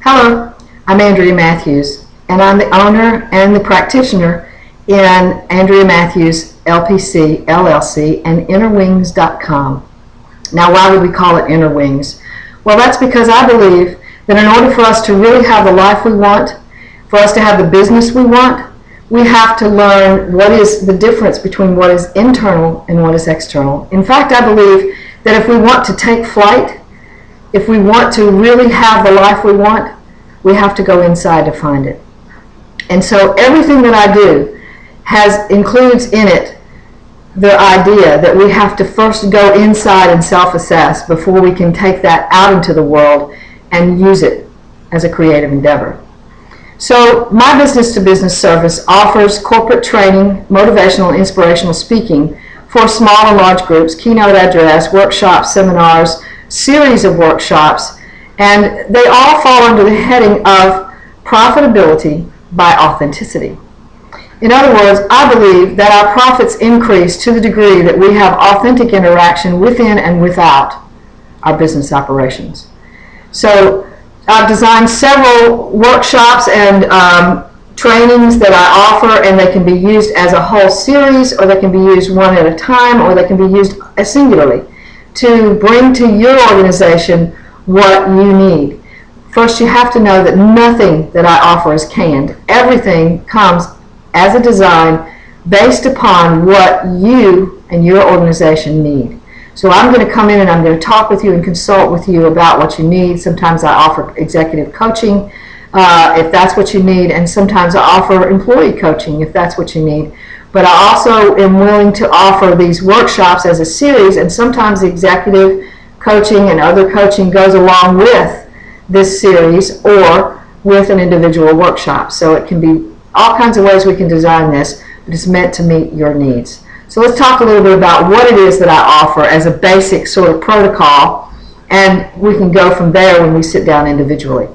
Hello, I'm Andrea Mathews, and I'm the owner and the practitioner in Andrea Mathews LPC, LLC, and InnerWings.com. Now, why would we call it InnerWings? Well, that's because I believe that in order for us to really have the life we want, for us to have the business we want, we have to learn what is the difference between what is internal and what is external. In fact, I believe that if we want to take flight, if we want to really have the life we want, we have to go inside to find it. And so everything that I do includes in it the idea that we have to first go inside and self-assess before we can take that out into the world and use it as a creative endeavor. So my business-to-business service offers corporate training, motivational and inspirational speaking for small and large groups, keynote address, workshops, seminars, series of workshops, and they all fall under the heading of profitability by authenticity. In other words, I believe that our profits increase to the degree that we have authentic interaction within and without our business operations. So I've designed several workshops and trainings that I offer, and they can be used as a whole series, or they can be used one at a time, or they can be used singularly to bring to your organization what you need. First, you have to know that nothing that I offer is canned. Everything comes as a design based upon what you and your organization need. So I'm going to come in and I'm going to talk with you and consult with you about what you need. Sometimes I offer executive coaching if that's what you need, and sometimes I offer employee coaching if that's what you need. But I also am willing to offer these workshops as a series, and sometimes executive coaching and other coaching goes along with this series or with an individual workshop. So it can be all kinds of ways we can design this, but it's meant to meet your needs. So let's talk a little bit about what it is that I offer as a basic sort of protocol, and we can go from there when we sit down individually.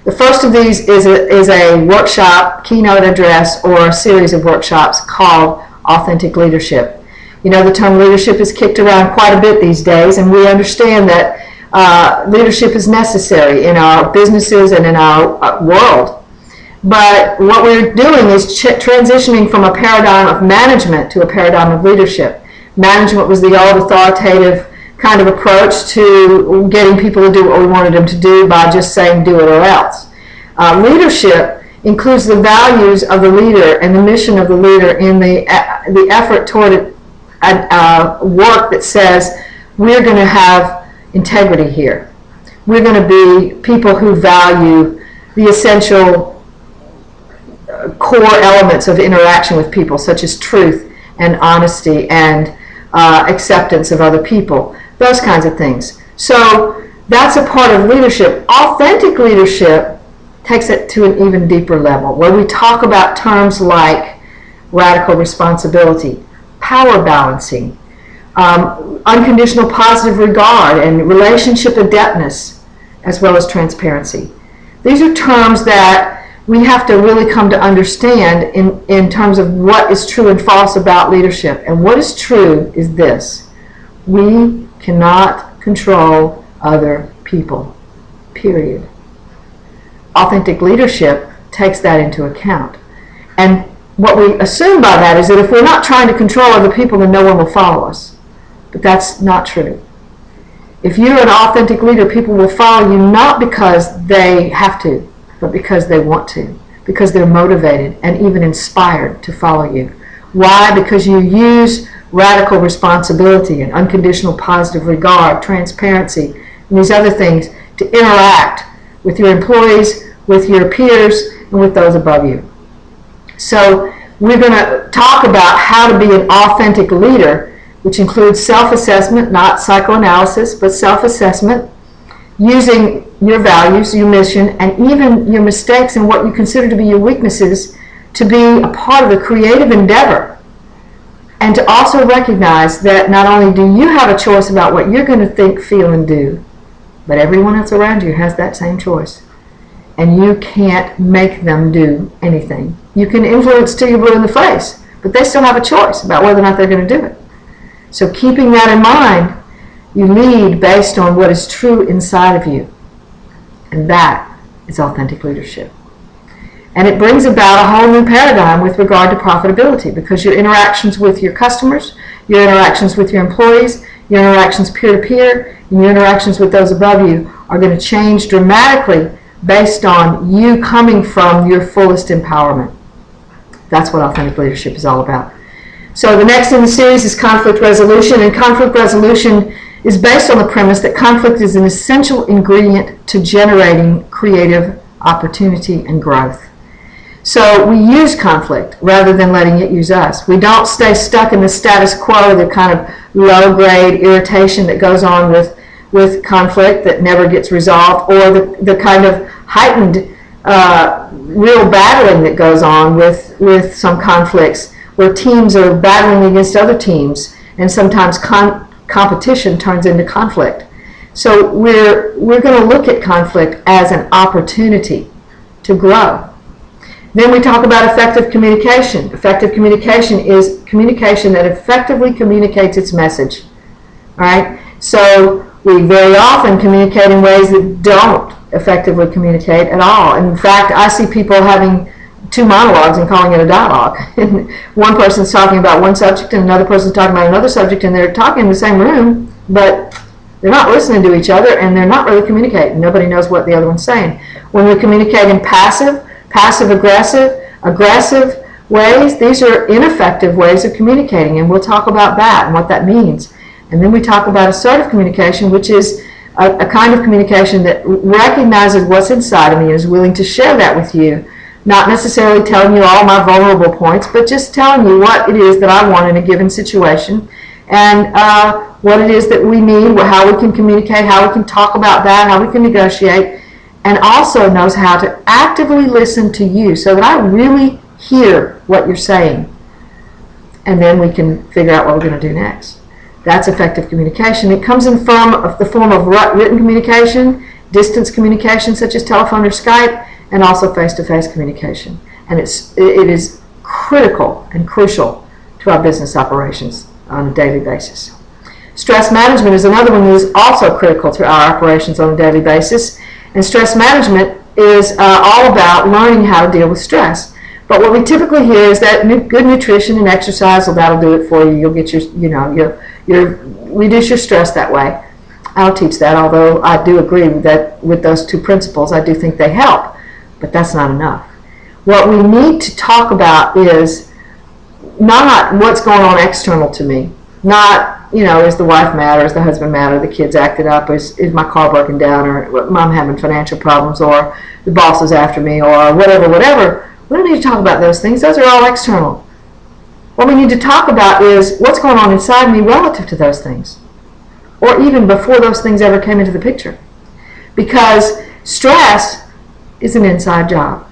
The first of these is a workshop, keynote address, or a series of workshops called Authentic Leadership. You know, the term leadership is kicked around quite a bit these days, and we understand that leadership is necessary in our businesses and in our world. But what we're doing is transitioning from a paradigm of management to a paradigm of leadership. Management was the old authoritative kind of approach to getting people to do what we wanted them to do by just saying do it or else. Leadership includes the values of the leader and the mission of the leader in the effort toward a work that says we're going to have integrity here. We're going to be people who value the essential core elements of interaction with people, such as truth and honesty and acceptance of other people, those kinds of things. So that's a part of leadership. Authentic leadership takes it to an even deeper level, where we talk about terms like radical responsibility, power balancing, unconditional positive regard, and relationship adeptness, as well as transparency. These are terms that we have to really come to understand in terms of what is true and false about leadership. And what is true is this: we cannot control other people, period. Authentic leadership takes that into account. And what we assume by that is that if we're not trying to control other people, then no one will follow us. But that's not true. If you're an authentic leader, people will follow you not because they have to, but because they want to, because they're motivated and even inspired to follow you. Why? Because you use radical responsibility and unconditional positive regard, transparency, and these other things to interact with your employees, with your peers, and with those above you. So we're going to talk about how to be an authentic leader, which includes self-assessment, not psychoanalysis, but self-assessment, using your values, your mission, and even your mistakes and what you consider to be your weaknesses to be a part of a creative endeavor. And to also recognize that not only do you have a choice about what you're going to think, feel, and do, but everyone else around you has that same choice. And you can't make them do anything. You can influence till you're blue in the face, but they still have a choice about whether or not they're going to do it. So keeping that in mind, you lead based on what is true inside of you. And that is authentic leadership. And it brings about a whole new paradigm with regard to profitability, because your interactions with your customers, your interactions with your employees, your interactions peer-to-peer, and your interactions with those above you are going to change dramatically based on you coming from your fullest empowerment. That's what authentic leadership is all about. So the next in the series is conflict resolution, and conflict resolution is based on the premise that conflict is an essential ingredient to generating creative opportunity and growth. So we use conflict rather than letting it use us. We don't stay stuck in the status quo, the kind of low-grade irritation that goes on with conflict that never gets resolved, or the kind of heightened real battling that goes on with some conflicts, where teams are battling against other teams, and sometimes competition turns into conflict. So we're going to look at conflict as an opportunity to grow. Then we talk about effective communication. Effective communication is communication that effectively communicates its message. All right? So we very often communicate in ways that don't effectively communicate at all. In fact, I see people having two monologues and calling it a dialogue. And one person's talking about one subject and another person's talking about another subject, and they're talking in the same room, but they're not listening to each other, and they're not really communicating. Nobody knows what the other one's saying. When we communicate in passive-aggressive, aggressive ways, these are ineffective ways of communicating, and we'll talk about that and what that means. And then we talk about assertive communication, which is a kind of communication that recognizes what's inside of me and is willing to share that with you, not necessarily telling you all my vulnerable points, but just telling you what it is that I want in a given situation, and what it is that we need, how we can communicate, how we can talk about that, how we can negotiate, and also knows how to actively listen to you so that I really hear what you're saying. And then we can figure out what we're going to do next. That's effective communication. It comes in the form of written communication, distance communication such as telephone or Skype, and also face-to-face communication. And it is critical and crucial to our business operations on a daily basis. Stress management is another one that is also critical to our operations on a daily basis. And stress management is all about learning how to deal with stress. But what we typically hear is that good nutrition and exercise, well, that'll do it for you. You'll get you'll reduce your stress that way. I'll teach that, although I do agree with those two principles. I do think they help, but that's not enough. What we need to talk about is not what's going on external to me, not is the wife mad, or is the husband mad, or the kids acted up, or is my car broken down, or mom having financial problems, or the boss is after me, or whatever. We don't need to talk about those things. Those are all external. What we need to talk about is what's going on inside me relative to those things, or even before those things ever came into the picture. Because stress is an inside job.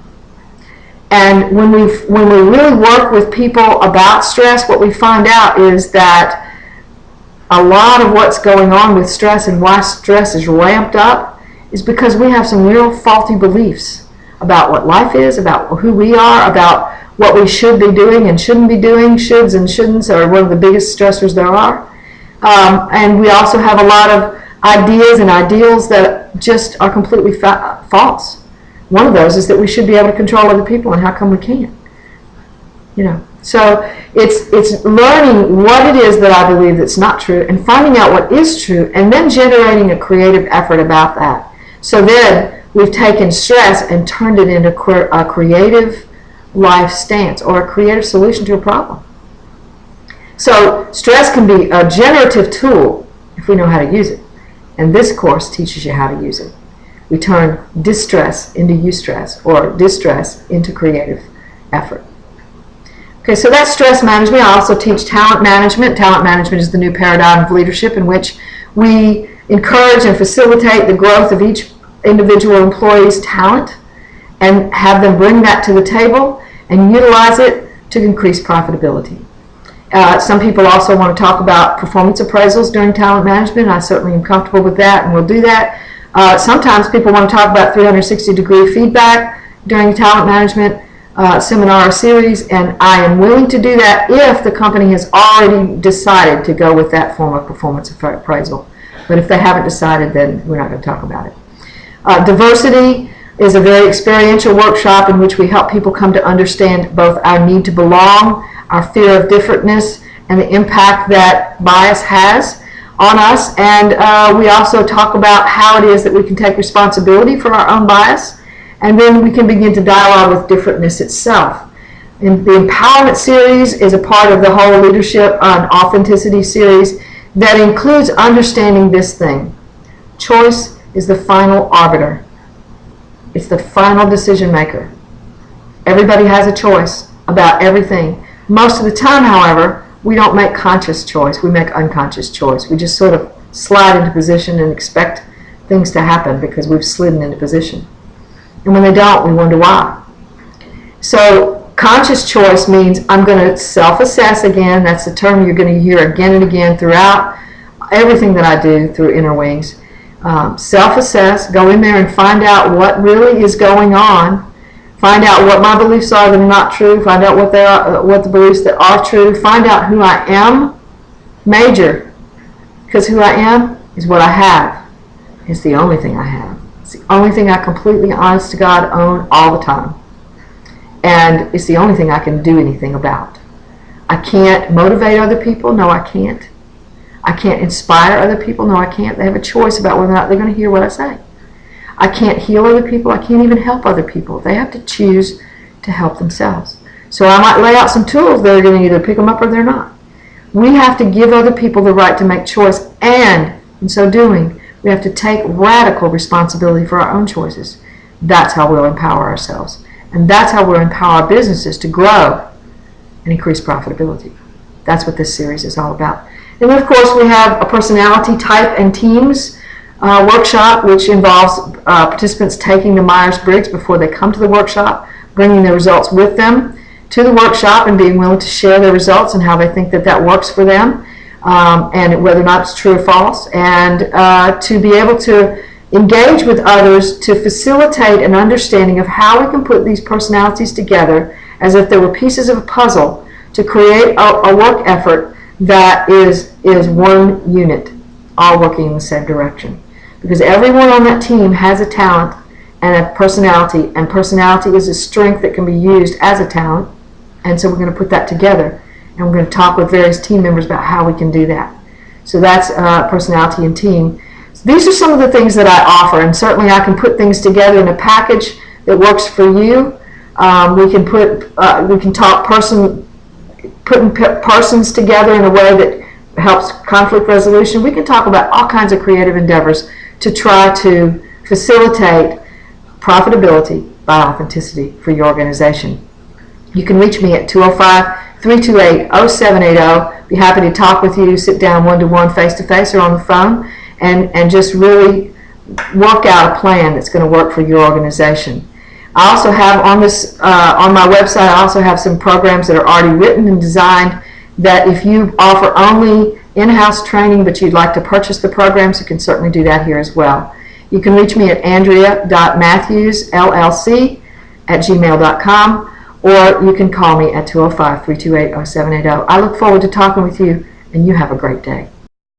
And when we really work with people about stress, what we find out is that a lot of what's going on with stress and why stress is ramped up is because we have some real faulty beliefs about what life is, about who we are, about what we should be doing and shouldn't be doing. Shoulds and shouldn'ts are one of the biggest stressors there are. And we also have a lot of ideas and ideals that just are completely false. One of those is that we should be able to control other people, and how come we can't? So it's learning what it is that I believe that's not true, and finding out what is true, and then generating a creative effort about that. So then we've taken stress and turned it into a creative life stance, or a creative solution to a problem. So stress can be a generative tool if we know how to use it. And this course teaches you how to use it. We turn distress into eustress, or distress into creative effort. Okay, so that's stress management. I also teach talent management. Talent management is the new paradigm of leadership in which we encourage and facilitate the growth of each individual employee's talent and have them bring that to the table and utilize it to increase profitability. Some people also want to talk about performance appraisals during talent management. I certainly am comfortable with that, and we'll do that. Sometimes people want to talk about 360-degree feedback during talent management seminar or series, and I am willing to do that if the company has already decided to go with that form of performance appraisal. But if they haven't decided, then we're not going to talk about it. Diversity, is a very experiential workshop in which we help people come to understand both our need to belong, our fear of differentness, and the impact that bias has on us. And we also talk about how it is that we can take responsibility for our own bias, and then we can begin to dialogue with differentness itself. And the Empowerment series is a part of the whole Leadership on Authenticity series that includes understanding this thing. Choice is the final arbiter. It's the final decision maker. Everybody has a choice about everything. Most of the time, however, we don't make conscious choice. We make unconscious choice. We just sort of slide into position and expect things to happen because we've slidden into position. And when they don't, we wonder why. So conscious choice means I'm going to self-assess again. That's the term you're going to hear again and again throughout everything that I do through InnerWings. Self-assess, go in there and find out what really is going on. Find out what my beliefs are that are not true. Find out what they are, what the beliefs that are true. Find out who I am. Major, because who I am is what I have. It's the only thing I have. It's the only thing I completely, honest to God, own all the time. And it's the only thing I can do anything about. I can't motivate other people. No, I can't. I can't inspire other people. No, I can't. They have a choice about whether or not they're going to hear what I say. I can't heal other people. I can't even help other people. They have to choose to help themselves. So I might lay out some tools that are going to either pick them up or they're not. We have to give other people the right to make choice, and in so doing, we have to take radical responsibility for our own choices. That's how we'll empower ourselves. And that's how we'll empower our businesses to grow and increase profitability. That's what this series is all about. And then, of course, we have a personality type and teams workshop, which involves participants taking the Myers-Briggs before they come to the workshop, bringing their results with them to the workshop and being willing to share their results and how they think that that works for them, and whether or not it's true or false, and to be able to engage with others to facilitate an understanding of how we can put these personalities together as if they were pieces of a puzzle to create a work effort that is one unit, all working in the same direction. Because everyone on that team has a talent and a personality, and personality is a strength that can be used as a talent. And so we're going to put that together, and we're going to talk with various team members about how we can do that. So that's personality and team. So these are some of the things that I offer, and certainly I can put things together in a package that works for you. We can talk putting persons together in a way that helps conflict resolution. We can talk about all kinds of creative endeavors to try to facilitate profitability by authenticity for your organization. You can reach me at 205-328-0780. Be happy to talk with you, sit down one-to-one, face-to-face, or on the phone, and just really work out a plan that's going to work for your organization. I also have on my website, I also have some programs that are already written and designed that if you offer only in-house training but you'd like to purchase the programs, you can certainly do that here as well. You can reach me at andrea.mathewsllc@gmail.com, or you can call me at 205-328-0780. I look forward to talking with you, and you have a great day.